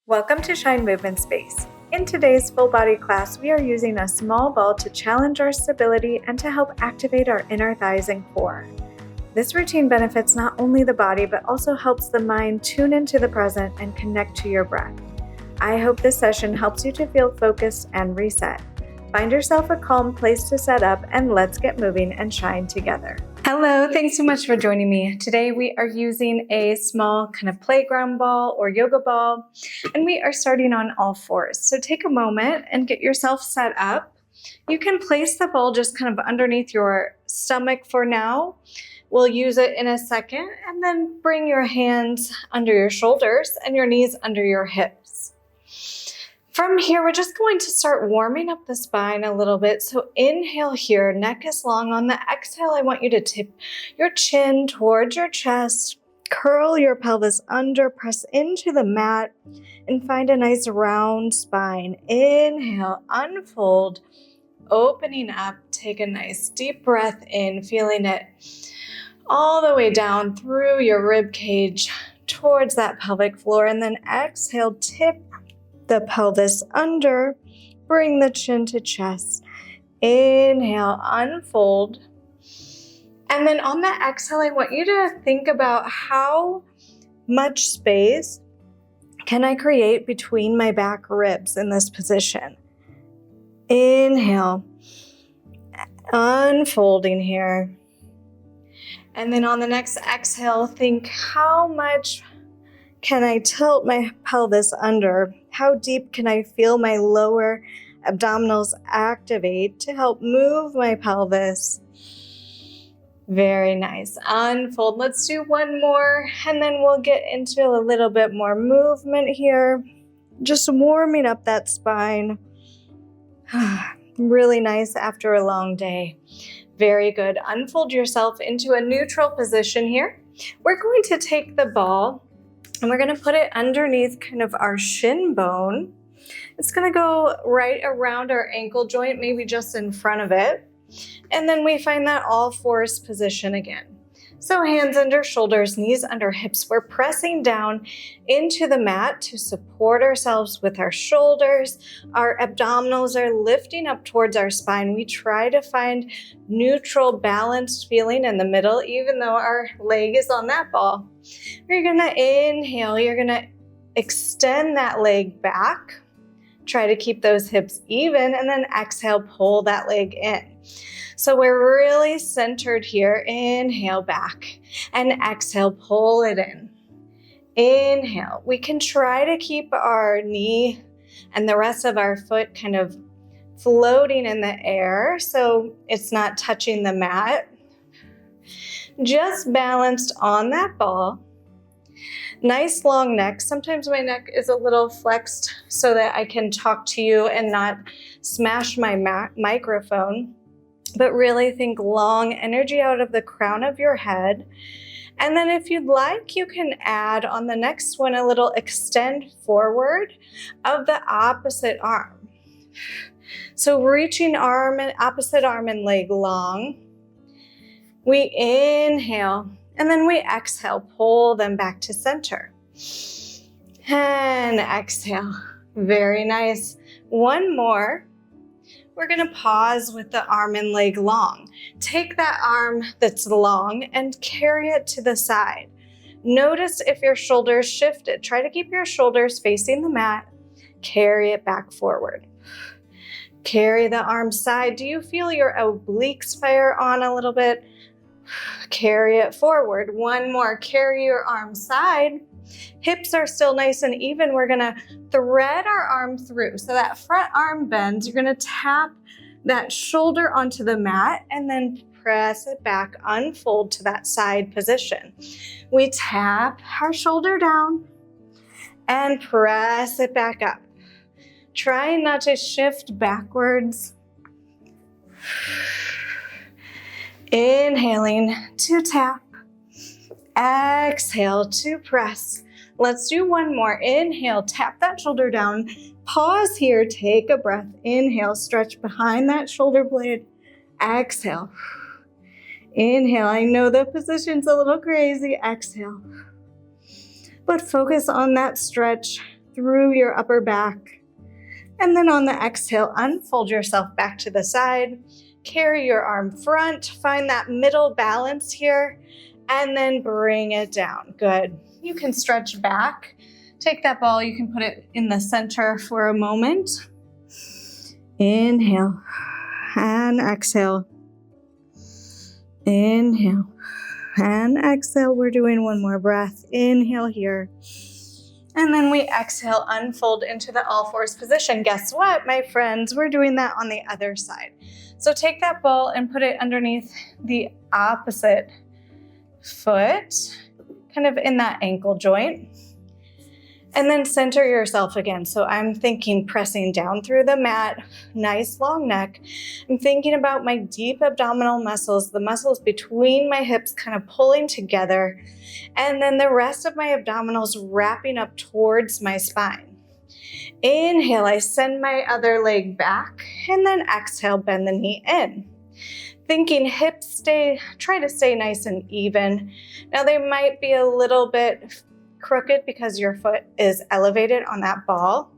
Welcome to Shine Movement Space. In today's full body class, we are using a small ball to challenge our stability and to help activate our inner thighs and core. This routine benefits not only the body, but also helps the mind tune into the present and connect to your breath. I hope this session helps you to feel focused and reset. Find yourself a calm place to set up, and let's get moving and shine together. Hello, thanks so much for joining me. Today we are using a small kind of playground ball or yoga ball, and we are starting on all fours. So take a moment and get yourself set up. You can place the ball just kind of underneath your stomach for now. We'll use it in a second, and then bring your hands under your shoulders and your knees under your hips. From here, we're just going to start warming up the spine a little bit. So inhale here, neck is long. On the exhale, I want you to tip your chin towards your chest, curl your pelvis under, press into the mat, and find a nice round spine. Inhale, unfold, opening up, take a nice deep breath in, feeling it all the way down through your rib cage towards that pelvic floor, and then exhale, tip the pelvis under, bring the chin to chest. Inhale, unfold. And then on the exhale, I want you to think about how much space can I create between my back ribs in this position. Inhale, unfolding here. And then on the next exhale, think how much can I tilt my pelvis under? How deep can I feel my lower abdominals activate to help move my pelvis? Very nice. Unfold. Let's do one more, and then we'll get into a little bit more movement here. Just warming up that spine. Really nice after a long day. Very good. Unfold yourself into a neutral position here. We're going to take the ball and we're going to put it underneath kind of our shin bone. It's going to go right around our ankle joint, maybe just in front of it. And then we find that all fours position again. So hands under shoulders, knees under hips. We're pressing down into the mat to support ourselves with our shoulders. Our abdominals are lifting up towards our spine. We try to find neutral, balanced feeling in the middle, even though our leg is on that ball. You're going to inhale. You're going to extend that leg back. Try to keep those hips even, and then exhale, pull that leg in. So we're really centered here. Inhale back and exhale, pull it in. Inhale. We can try to keep our knee and the rest of our foot kind of floating in the air so it's not touching the mat. Just balanced on that ball. Nice long neck. Sometimes my neck is a little flexed so that I can talk to you and not smash my microphone. But really think long energy out of the crown of your head. And then if you'd like, you can add on the next one a little extend forward of the opposite arm. So reaching opposite arm and leg long. We inhale, and then we exhale, pull them back to center. And exhale. Very nice. One more. We're going to pause with the arm and leg long. Take that arm that's long and carry it to the side. Notice if your shoulders shifted. Try to keep your shoulders facing the mat. Carry it back forward. Carry the arm side. Do you feel your obliques fire on a little bit? Carry it forward. One more. Carry your arm side. Hips are still nice and even. We're going to thread our arm through. So that front arm bends. You're going to tap that shoulder onto the mat and then press it back, unfold to that side position. We tap our shoulder down and press it back up. Trying not to shift backwards. Inhaling to tap. Exhale to press. Let's do one more. Inhale, tap that shoulder down. Pause here, take a breath. Inhale, stretch behind that shoulder blade. Exhale. Inhale, I know the position's a little crazy. Exhale. But focus on that stretch through your upper back. And then on the exhale, unfold yourself back to the side. Carry your arm front. Find that middle balance here. And then bring it down. Good. You can stretch back. Take that ball. You can put it in the center for a moment. Inhale. And exhale. Inhale. And exhale. We're doing one more breath. Inhale here. And then we exhale, unfold into the all fours position. Guess what, my friends? We're doing that on the other side. So take that ball and put it underneath the opposite foot, kind of in that ankle joint. And then center yourself again. So I'm thinking pressing down through the mat, nice long neck. I'm thinking about my deep abdominal muscles, the muscles between my hips kind of pulling together. And then the rest of my abdominals wrapping up towards my spine. Inhale, I send my other leg back. And then exhale, bend the knee in. Thinking hips try to stay nice and even. Now they might be a little bit crooked because your foot is elevated on that ball.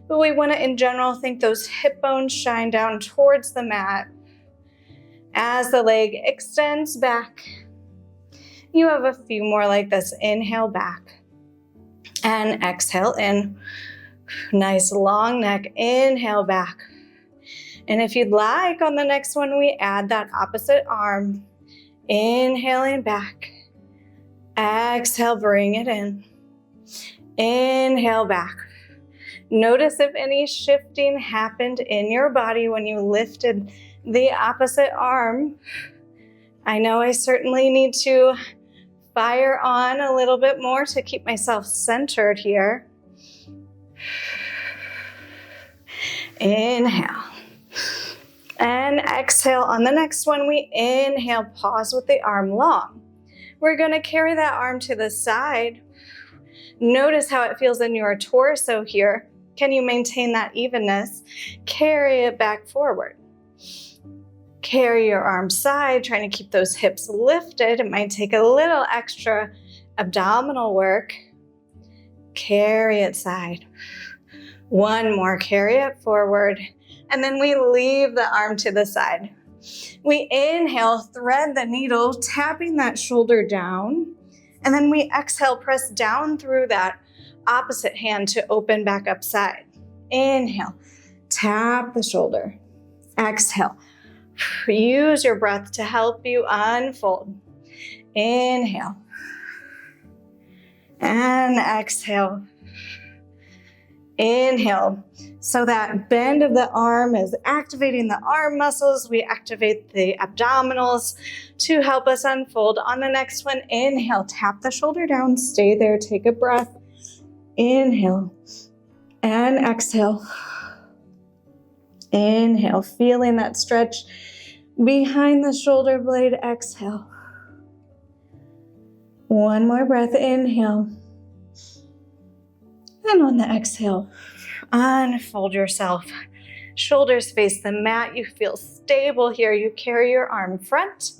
But we want to, in general, think those hip bones shine down towards the mat as the leg extends back. You have a few more like this. Inhale back and exhale in. Nice long neck. Inhale back. And if you'd like, on the next one, we add that opposite arm. Inhaling back. Exhale, bring it in. Inhale back. Notice if any shifting happened in your body when you lifted the opposite arm. I know I certainly need to fire on a little bit more to keep myself centered here. Inhale. And exhale. On the next one, we inhale, pause with the arm long. We're going to carry that arm to the side. Notice how it feels in your torso here. Can you maintain that evenness? Carry it back forward. Carry your arm side, trying to keep those hips lifted. It might take a little extra abdominal work. Carry it side. One more, carry it forward. And then we leave the arm to the side. We inhale, thread the needle, tapping that shoulder down. And then we exhale, press down through that opposite hand to open back up side. Inhale, tap the shoulder. Exhale, use your breath to help you unfold. Inhale. And exhale. Inhale. So that bend of the arm is activating the arm muscles. We activate the abdominals to help us unfold. On the next one, inhale, tap the shoulder down, stay there, take a breath. Inhale and exhale. Inhale, feeling that stretch behind the shoulder blade. Exhale. One more breath, inhale. And on the exhale, unfold yourself. Shoulders face the mat. You feel stable here. You carry your arm front,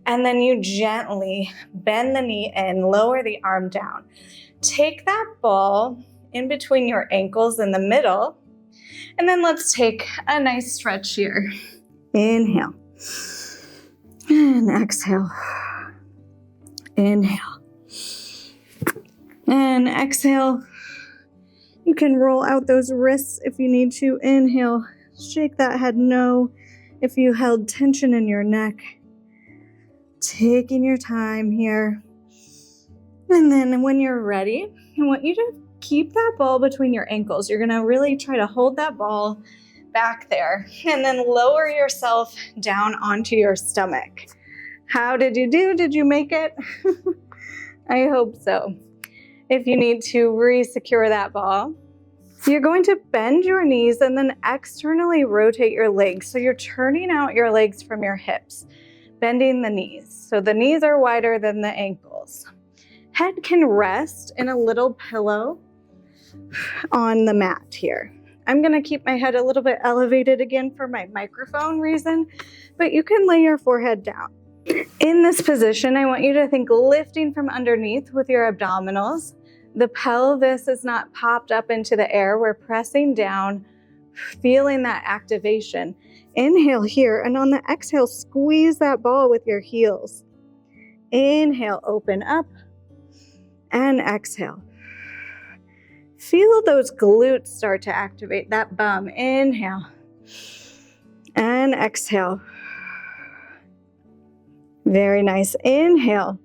and then you gently bend the knee and lower the arm down. Take that ball in between your ankles in the middle, and then let's take a nice stretch here. Inhale and exhale. Inhale and exhale. You can roll out those wrists if you need to. Inhale, shake that head no if you held tension in your neck. Taking your time here. And then when you're ready, I want you to keep that ball between your ankles. You're gonna really try to hold that ball back there and then lower yourself down onto your stomach. How did you do? Did you make it? I hope so. If you need to re-secure that ball, you're going to bend your knees and then externally rotate your legs. So you're turning out your legs from your hips, bending the knees. So the knees are wider than the ankles. Head can rest in a little pillow on the mat here. I'm going to keep my head a little bit elevated again for my microphone reason, but you can lay your forehead down. In this position, I want you to think lifting from underneath with your abdominals, The pelvis is not popped up into the air. We're pressing down, feeling that activation. Inhale here, and on the exhale, squeeze that ball with your heels. Inhale, open up, and exhale. Feel those glutes start to activate, that bum. Inhale, and exhale. Very nice. Inhale.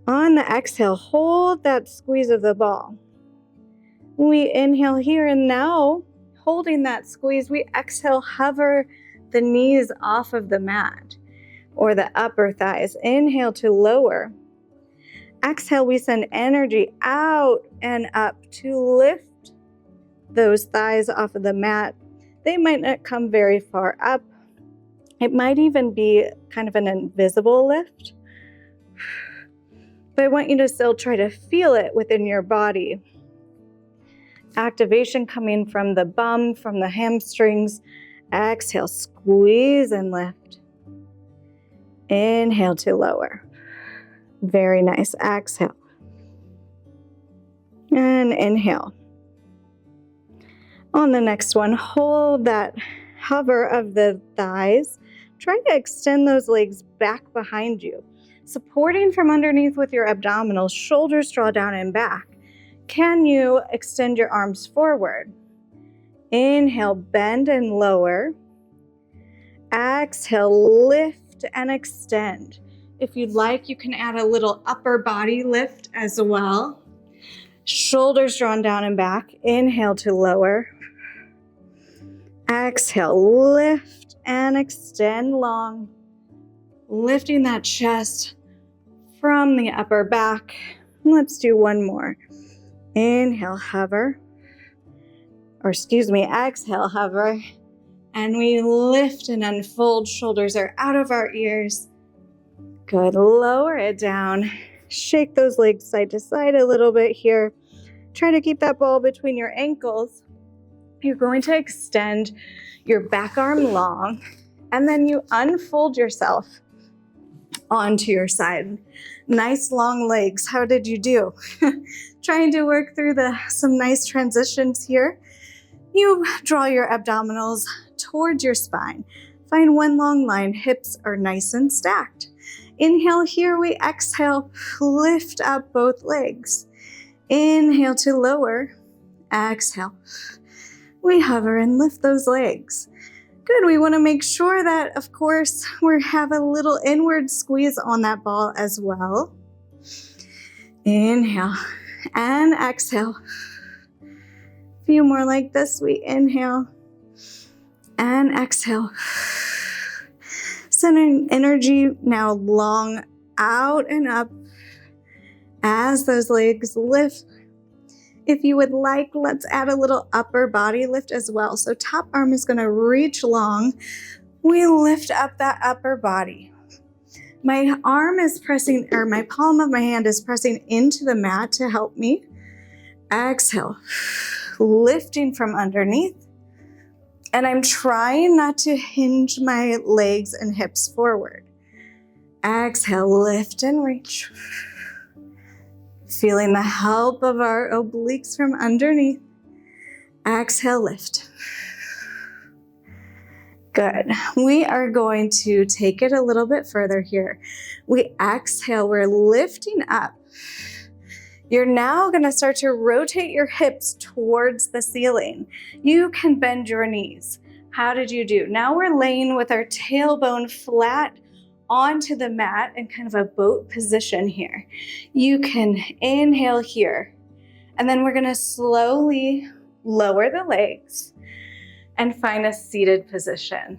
On the exhale, hold that squeeze of the ball. We inhale here, and now, holding that squeeze, we exhale, hover the knees off of the mat or the upper thighs. Inhale to lower. Exhale, we send energy out and up to lift those thighs off of the mat. They might not come very far up. It might even be kind of an invisible lift. But I want you to still try to feel it within your body. Activation coming from the bum, from the hamstrings. Exhale, squeeze and lift. Inhale to lower. Very nice. Exhale. And inhale. On the next one, hold that hover of the thighs. Try to extend those legs back behind you. Supporting from underneath with your abdominals, shoulders draw down and back. Can you extend your arms forward? Inhale, bend and lower. Exhale, lift and extend. If you'd like, you can add a little upper body lift as well. Shoulders drawn down and back. Inhale to lower. Exhale, lift and extend long. Lifting that chest from the upper back. Let's do one more. Inhale, hover. Exhale, hover. And we lift and unfold. Shoulders are out of our ears. Good. Lower it down. Shake those legs side to side a little bit here. Try to keep that ball between your ankles. You're going to extend your back arm long, and then you unfold yourself onto your side. Nice long legs. How did you do? Trying to work through some nice transitions here. You draw your abdominals towards your spine. Find one long line. Hips are nice and stacked. Inhale here, we exhale, lift up both legs. Inhale to lower, exhale. We hover and lift those legs. Good, we want to make sure that, of course, we have a little inward squeeze on that ball as well. Inhale and exhale. A few more like this. We inhale and exhale. Sending energy now long out and up as those legs lift. If you would like, let's add a little upper body lift as well. So top arm is going to reach long. We lift up that upper body. My arm is pressing, or my palm of my hand is pressing into the mat to help me. Exhale, lifting from underneath. And I'm trying not to hinge my legs and hips forward. Exhale, lift and reach. Feeling the help of our obliques from underneath. Exhale, lift. Good. We are going to take it a little bit further here. We exhale, we're lifting up. You're now going to start to rotate your hips towards the ceiling. You can bend your knees. How did you do? Now we're laying with our tailbone flat onto the mat in kind of a boat position here. You can inhale here, and then we're going to slowly lower the legs and find a seated position.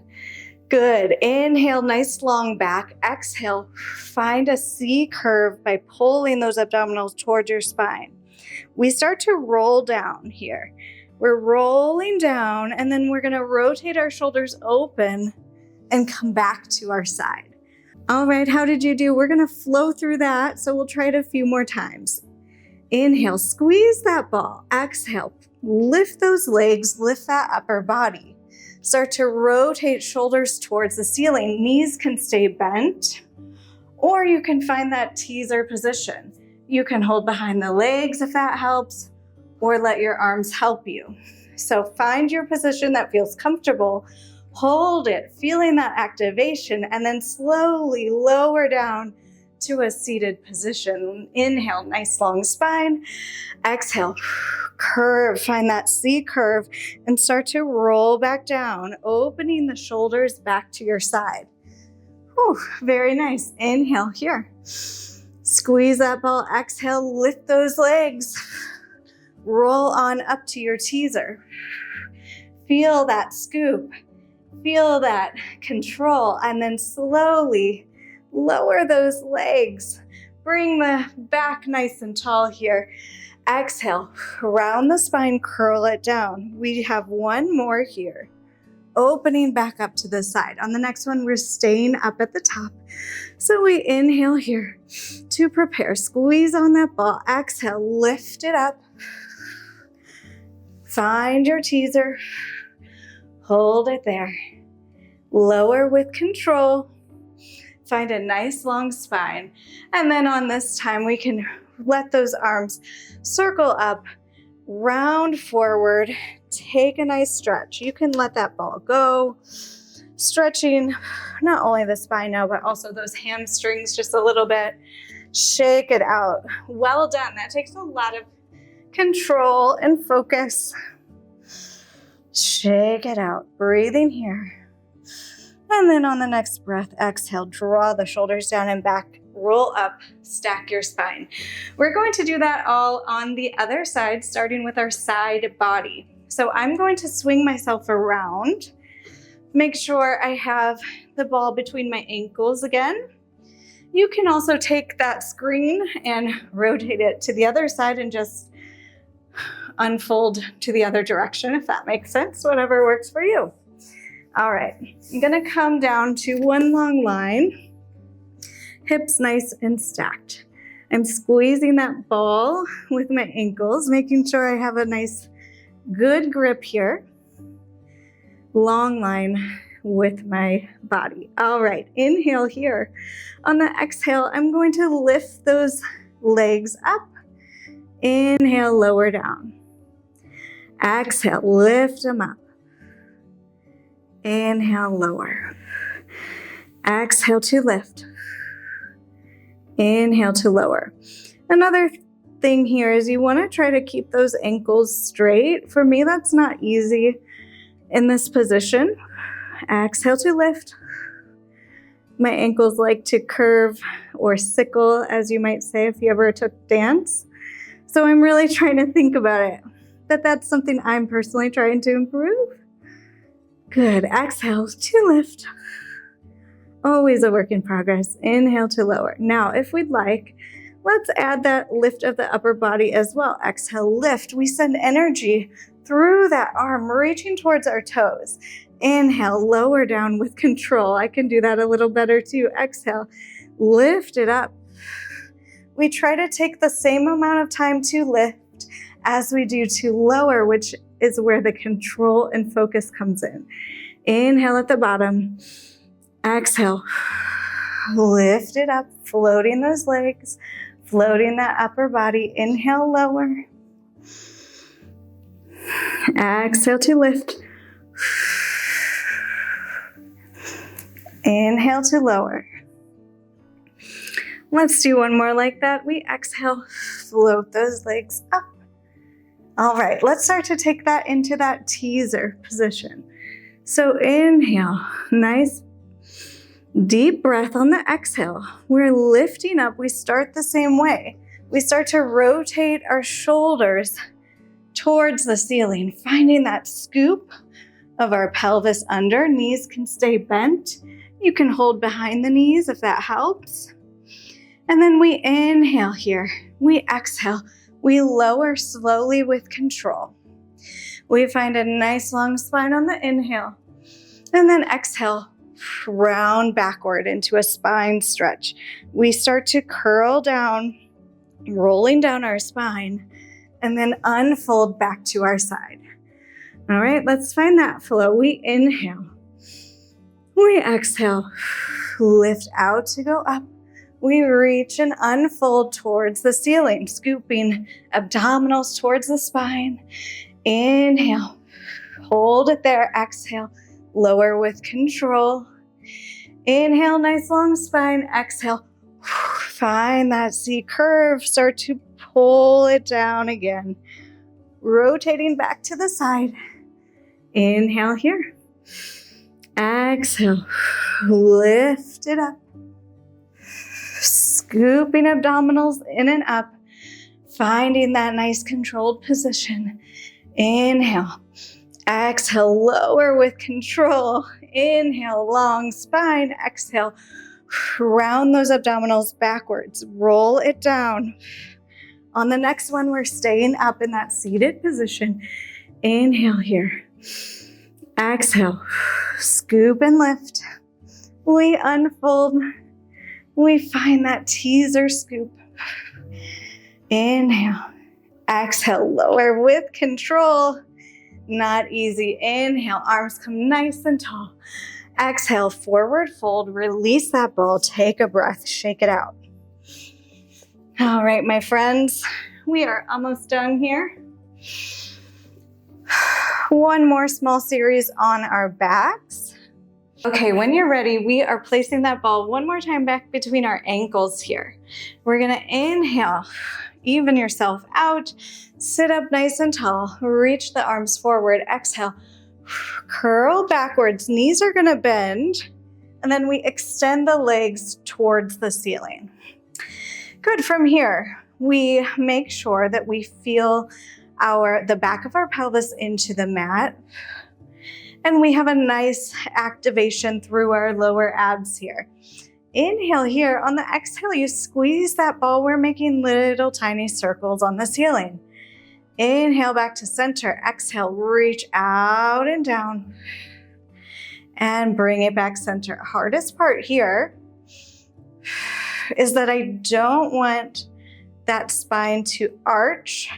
Good. Inhale, nice long back. Exhale, find a C curve by pulling those abdominals towards your spine. We start to roll down here. We're rolling down, and then we're going to rotate our shoulders open and come back to our side. All right, how did you do? We're going to flow through that, so we'll try it a few more times. Inhale, squeeze that ball. Exhale, lift those legs, lift that upper body. Start to rotate shoulders towards the ceiling. Knees can stay bent, or you can find that teaser position. You can hold behind the legs if that helps, or let your arms help you. So find your position that feels comfortable. Hold it, feeling that activation, and then slowly lower down to a seated position. Inhale, nice long spine. Exhale, curve, find that C curve, and start to roll back down, opening the shoulders back to your side. Whew, very nice. Inhale here. Squeeze that ball. Exhale, lift those legs. Roll on up to your teaser. Feel that scoop. Feel that control, and then slowly lower those legs. Bring the back nice and tall here. Exhale, round the spine, curl it down. We have one more here. Opening back up to the side. On the next one, we're staying up at the top. So we inhale here to prepare. Squeeze on that ball. Exhale, lift it up. Find your teaser. Hold it there. Lower with control. Find a nice long spine. And then on this time, we can let those arms circle up, round forward, take a nice stretch. You can let that ball go. Stretching not only the spine now, but also those hamstrings just a little bit. Shake it out. Well done. That takes a lot of control and focus. Shake it out. Breathing here. And then on the next breath, exhale, draw the shoulders down and back, roll up, stack your spine. We're going to do that all on the other side, starting with our side body. So I'm going to swing myself around, make sure I have the ball between my ankles again. You can also take that screen and rotate it to the other side and just unfold to the other direction, if that makes sense, whatever works for you. All right, I'm gonna come down to one long line, hips nice and stacked. I'm squeezing that ball with my ankles, making sure I have a nice, good grip here. Long line with my body. All right, inhale here. On the exhale, I'm going to lift those legs up. Inhale, lower down. Exhale, lift them up. Inhale, lower. Exhale to lift. Inhale to lower. Another thing here is you want to try to keep those ankles straight. For me, that's not easy in this position. Exhale to lift. My ankles like to curve or sickle, as you might say if you ever took dance. So I'm really trying to think about it, that's something I'm personally trying to improve. Good. Exhale to lift. Always a work in progress. Inhale to lower. Now, if we'd like, let's add that lift of the upper body as well. Exhale, lift. We send energy through that arm, reaching towards our toes. Inhale, lower down with control. I can do that a little better too. Exhale, lift it up. We try to take the same amount of time to lift as we do to lower, which is where the control and focus comes in. Inhale at the bottom. Exhale, lift it up, floating those legs, floating that upper body. Inhale, lower. Exhale to lift. Inhale to lower. Let's do one more like that. We exhale, float those legs up. All right, let's start to take that into that teaser position. So inhale, nice deep breath on the exhale. We're lifting up. We start the same way. We start to rotate our shoulders towards the ceiling, finding that scoop of our pelvis under. Knees can stay bent. You can hold behind the knees if that helps. And then we inhale here. We exhale. We lower slowly with control. We find a nice long spine on the inhale. And then exhale, round backward into a spine stretch. We start to curl down, rolling down our spine, and then unfold back to our side. All right, let's find that flow. We inhale. We exhale, lift out to go up, we reach and unfold towards the ceiling, scooping abdominals towards the spine. Inhale, hold it there. Exhale, lower with control. Inhale, nice long spine. Exhale, find that C curve. Start to pull it down again. Rotating back to the side. Inhale here. Exhale, lift it up. Scooping abdominals in and up. Finding that nice controlled position. Inhale. Exhale, lower with control. Inhale, long spine. Exhale, round those abdominals backwards. Roll it down. On the next one, we're staying up in that seated position. Inhale here. Exhale, scoop and lift. We unfold. We find that teaser scoop. Inhale. Exhale, lower with control. Not easy. Inhale, arms come nice and tall. Exhale, forward fold. Release that ball. Take a breath. Shake it out. All right, my friends, we are almost done here. One more small series on our backs. Okay, when you're ready, we are placing that ball one more time back between our ankles here. We're gonna inhale, even yourself out, sit up nice and tall, reach the arms forward, exhale, curl backwards, knees are gonna bend, and then we extend the legs towards the ceiling. Good, from here, we make sure that we feel the back of our pelvis into the mat. And we have a nice activation through our lower abs here. Inhale here. On the exhale, you squeeze that ball. We're making little tiny circles on the ceiling. Inhale back to center. Exhale, reach out and down. And bring it back center. Hardest part here is that I don't want that spine to arch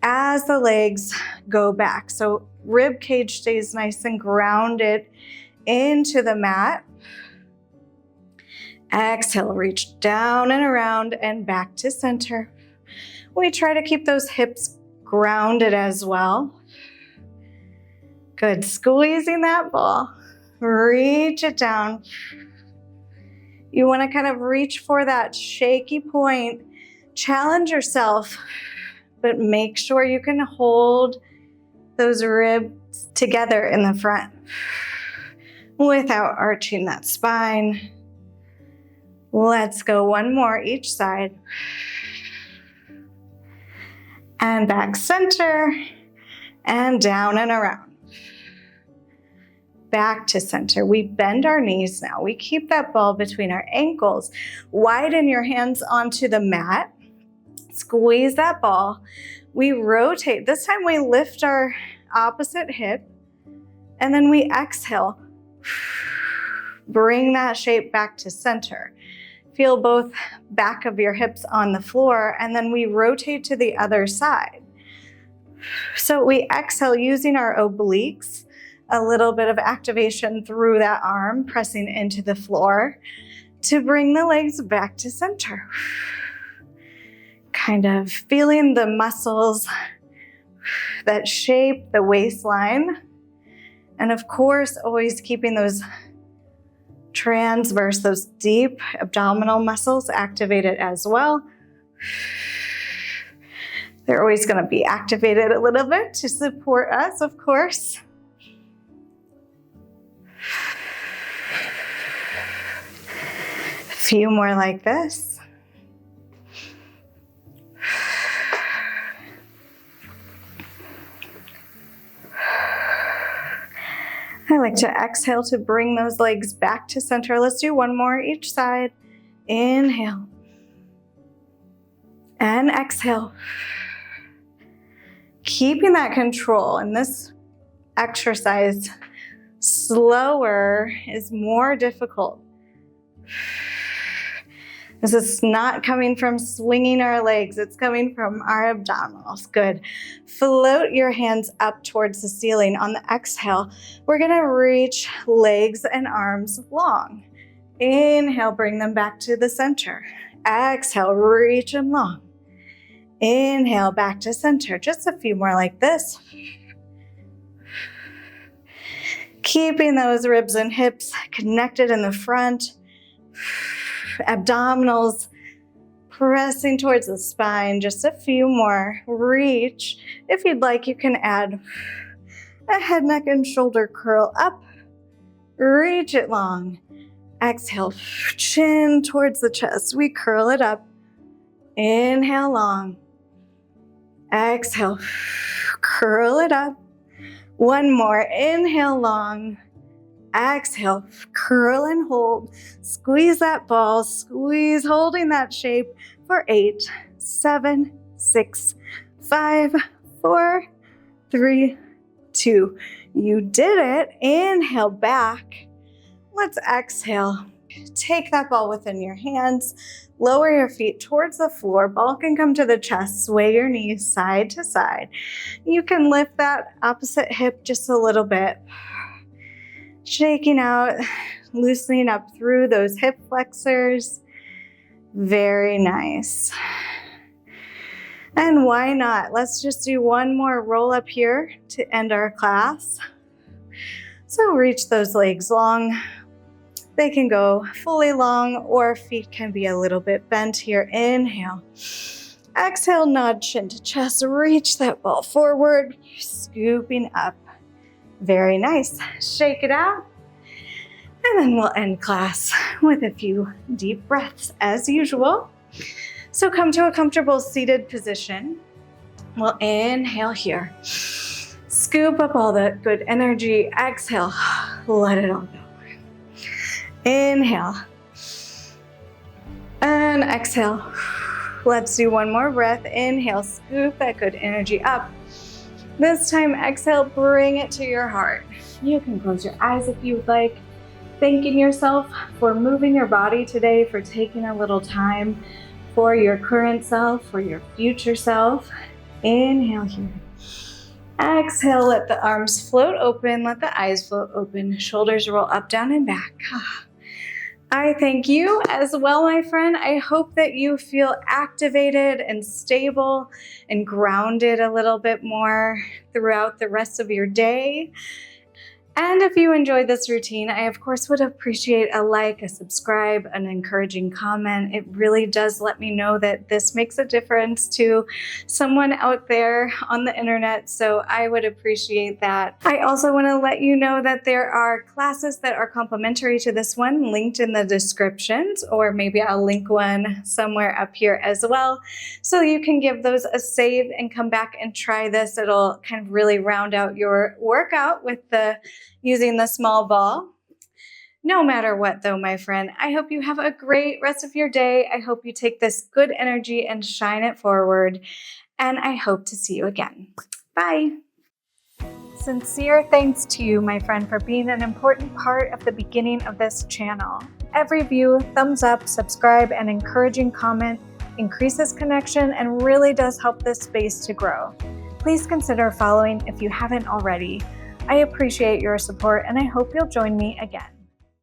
as the legs go back. So rib cage stays nice and grounded into the mat. Exhale, reach down and around and back to center. We try to keep those hips grounded as well. Good, squeezing that ball. Reach it down. You want to kind of reach for that shaky point. Challenge yourself, but make sure you can hold those ribs together in the front without arching that spine. Let's go one more each side. And back center and down and around. Back to center. We bend our knees now. We keep that ball between our ankles. Widen your hands onto the mat. Squeeze that ball. We rotate. This time we lift our opposite hip and then we exhale. Bring that shape back to center. Feel both back of your hips on the floor and then we rotate to the other side. So we exhale using our obliques, a little bit of activation through that arm, pressing into the floor to bring the legs back to center. Kind of feeling the muscles that shape the waistline. And of course, always keeping those transverse, those deep abdominal muscles activated as well. They're always going to be activated a little bit to support us, of course. A few more like this. I like to exhale to bring those legs back to center. Let's do one more each side. Inhale. And exhale. Keeping that control. In this exercise, slower is more difficult. This is not coming from swinging our legs. It's coming from our abdominals. Good. Float your hands up towards the ceiling. On the exhale, we're going to reach legs and arms long. Inhale, bring them back to the center. Exhale, reach them long. Inhale, back to center. Just a few more like this. Keeping those ribs and hips connected in the front. Abdominals pressing towards the spine. Just a few more. Reach. If you'd like, you can add a head, neck, and shoulder curl up. Reach it long. Exhale, chin towards the chest. We curl it up. Inhale long. Exhale, curl it up. One more. Inhale long. Exhale, curl and hold. Squeeze that ball. Squeeze, holding that shape for 8, 7, 6, 5, 4, 3, 2. You did it. Inhale back. Let's exhale. Take that ball within your hands. Lower your feet towards the floor. Ball can come to the chest. Sway your knees side to side. You can lift that opposite hip just a little bit. Shaking out, loosening up through those hip flexors. Very nice. And why not? Let's just do one more roll up here to end our class. So reach those legs long. They can go fully long, or feet can be a little bit bent here. Inhale. Exhale, nod chin to chest. Reach that ball forward, scooping up. Very nice. Shake it out. And then we'll end class with a few deep breaths as usual. So come to a comfortable seated position. We'll inhale here. Scoop up all that good energy. Exhale. Let it all go. Inhale. And exhale. Let's do one more breath. Inhale. Scoop that good energy up. This time, exhale, bring it to your heart. You can close your eyes if you would like. Thanking yourself for moving your body today, for taking a little time for your current self, for your future self. Inhale here. Exhale, let the arms float open, let the eyes float open, shoulders roll up, down, and back. I thank you as well, my friend. I hope that you feel activated and stable and grounded a little bit more throughout the rest of your day. And if you enjoyed this routine, I of course would appreciate a like, a subscribe, an encouraging comment. It really does let me know that this makes a difference to someone out there on the internet, so I would appreciate that. I also want to let you know that there are classes that are complimentary to this one linked in the descriptions, or maybe I'll link one somewhere up here as well, so you can give those a save and come back and try this. It'll kind of really round out your workout with using the small ball. No matter what though, my friend, I hope you have a great rest of your day. I hope you take this good energy and shine it forward. And I hope to see you again. Bye. Sincere thanks to you, my friend, for being an important part of the beginning of this channel. Every view, thumbs up, subscribe, and encouraging comment increases connection and really does help this space to grow. Please consider following if you haven't already. I appreciate your support, and I hope you'll join me again.